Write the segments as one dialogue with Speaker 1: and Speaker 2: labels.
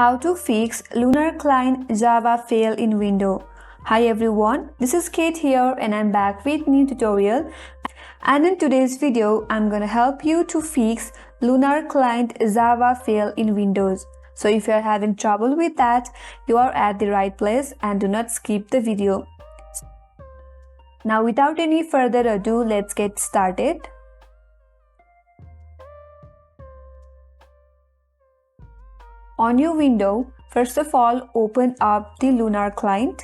Speaker 1: How to fix Lunar Client Java fail in Windows. Hi everyone, this is Kate here and I'm back with new tutorial. And in today's video, I'm gonna help you to fix Lunar Client Java fail in Windows. So if you're having trouble with that, you are at the right place and do not skip the video. Now without any further ado, let's get started. On your window, first of all, open up the Lunar Client.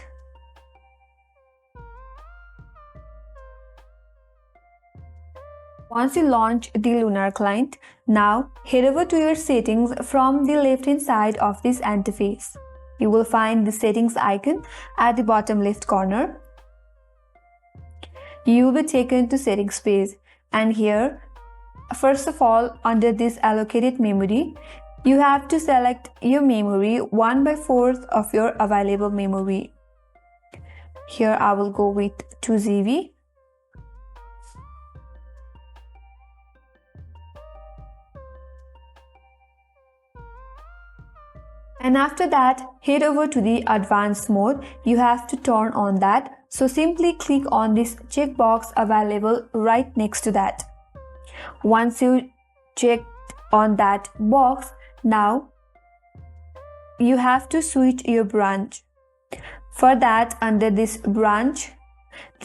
Speaker 1: Once you launch the Lunar Client, now head over to your settings from the left hand side of this interface. You will find the settings icon at the bottom left corner. You will be taken to settings page, and here, first of all, under this allocated memory, you have to select your memory 1/4 of your available memory. Here I will go with 2 GB. And after that, head over to the advanced mode. You have to turn on that. So simply click on this checkbox available right next to that. Once you check on that box, now you have to switch your branch. For that, under this branch,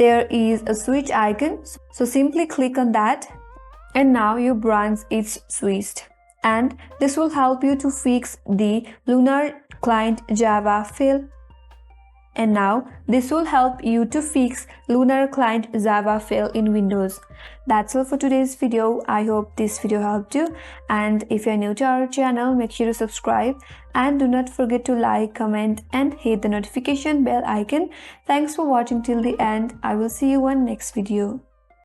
Speaker 1: there is a switch icon. So simply click on that, and now your branch is switched. And this will help you to fix the Lunar Client Java fail. And now this will help you to fix Lunar Client Java fail in Windows. That's all for today's video. I hope this video helped you. And if you're new to our channel, make sure to subscribe and do not forget to like, comment and hit the notification bell icon. Thanks for watching till the end. I will see you on next video.